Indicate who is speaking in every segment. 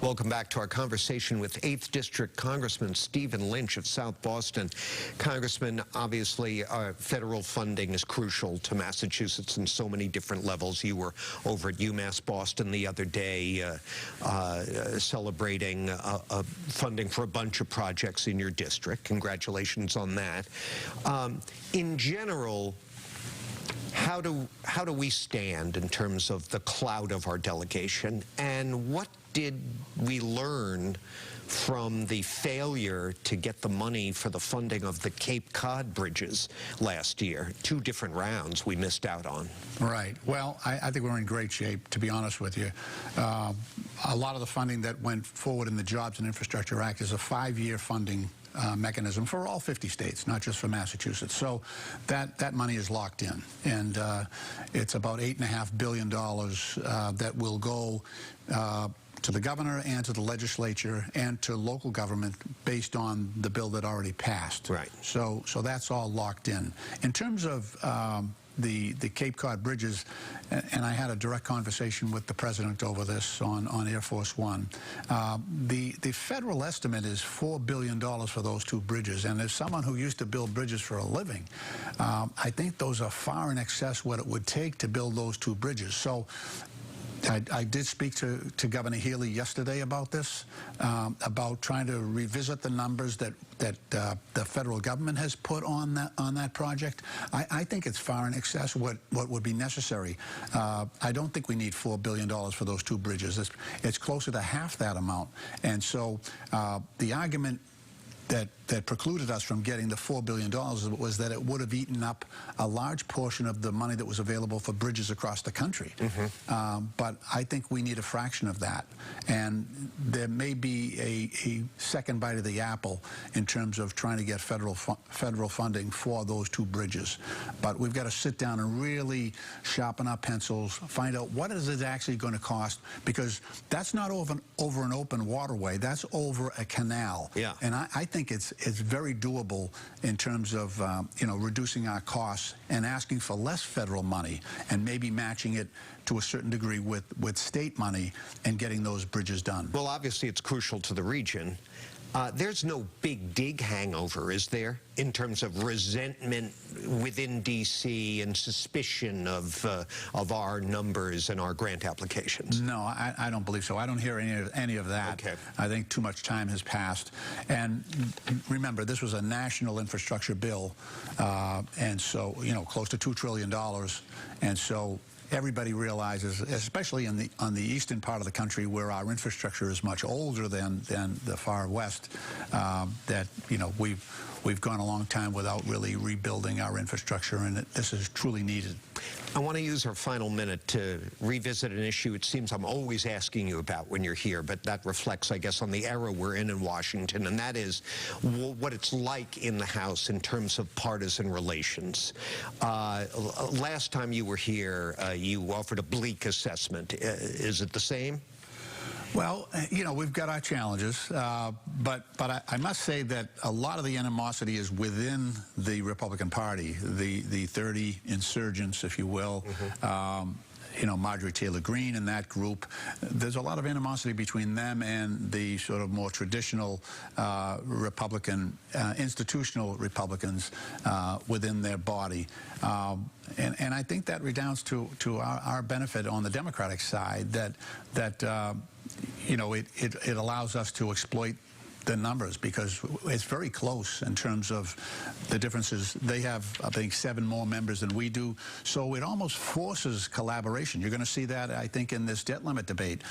Speaker 1: Welcome back to our conversation with 8th District Congressman Stephen Lynch of South Boston. Congressman, obviously, federal funding is crucial to Massachusetts in so many different levels. You were over at UMass Boston the other day celebrating funding for a bunch of projects in your district. Congratulations on that. In general, how do we stand in terms of the clout of our delegation, and what did we learn from the failure to get the money for the funding of the Cod Bridges last year? 2 different rounds we missed out on.
Speaker 2: Right. Well, I think we're in great shape, to be honest with you. A lot of the funding that went forward in the Jobs and Infrastructure Act is a 5-year funding mechanism for all 50 states, not just for Massachusetts. So that money is locked in, and it's about $8.5 billion that will go to the governor and to the legislature and to local government based on the bill that already passed.
Speaker 1: Right.
Speaker 2: So that's all locked in. In terms of the Cape Cod Bridges, and I had a direct conversation with the president over this on Air Force One. The federal estimate is $4 billion for those 2 bridges, and as someone who used to build bridges for a living, I think those are far in excess what it would take to build those 2 bridges. So I did speak to Governor Healy yesterday about this, about trying to revisit the numbers that the federal government has put on that project. I think it's far in excess of what would be necessary. I don't think we need $4 billion for those 2 bridges. It's closer to half that amount. And so the argument that precluded us from getting the $4 billion was that it would have eaten up a large portion of the money that was available for bridges across the country. But I think we need a fraction of that. And there may be a second bite of the apple in terms of trying to get federal funding for those 2 bridges. But we've got to sit down and really sharpen our pencils, find out what is it actually going to cost, because that's not over an open waterway. That's over a canal.
Speaker 1: Yeah.
Speaker 2: And I think it's very doable in terms of reducing our costs and asking for less federal money and maybe matching it to a certain degree with state money and getting those bridges done.
Speaker 1: Well, obviously it's crucial to the region. There's no big dig hangover, is there, in terms of resentment within D.C. and suspicion of our numbers and our grant applications?
Speaker 2: No, I don't believe so. I don't hear any of that.
Speaker 1: Okay.
Speaker 2: I think too much time has passed. And remember, this was a national infrastructure bill, and so, close to $2 trillion. And so everybody realizes, especially on the eastern part of the country where our infrastructure is much older than the far west, that we've gone a long time without really rebuilding our infrastructure, and this is truly needed.
Speaker 1: I want to use our final minute to revisit an issue it seems I'm always asking you about when you're here, but that reflects, I guess, on the era we're in Washington, and that is what it's like in the House in terms of partisan relations. Last time you were here, you offered a bleak assessment. Is it the same?
Speaker 2: Well, we've got our challenges, but I must say that a lot of the animosity is within the Republican Party, the 30 insurgents, if you will. Marjorie Taylor Greene and that group. There's a lot of animosity between them and the sort of more traditional Republican, institutional Republicans within their body. And I think that redounds to our benefit on the Democratic side, that it allows us to exploit the numbers, because it's very close in terms of the differences. They have, I think, 7 more members than we do, so it almost forces collaboration. You're going to see that, I think, in this debt limit debate.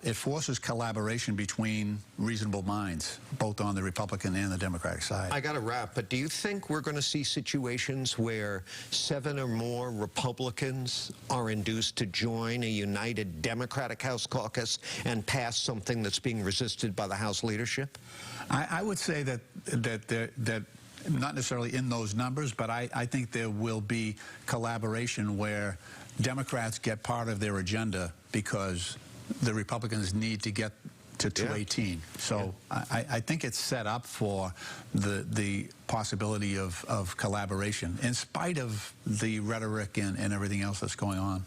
Speaker 2: It forces collaboration between reasonable minds, both on the Republican and the Democratic side.
Speaker 1: I got to wrap, but do you think we're going to see situations where 7 or more Republicans are induced to join a united Democratic House caucus and pass something that's being resisted by the House leadership?
Speaker 2: I would say that not necessarily in those numbers, but I think there will be collaboration where Democrats get part of their agenda because the Republicans need to get to 218. So I think it's set up for the possibility of collaboration in spite of the rhetoric and everything else that's going on.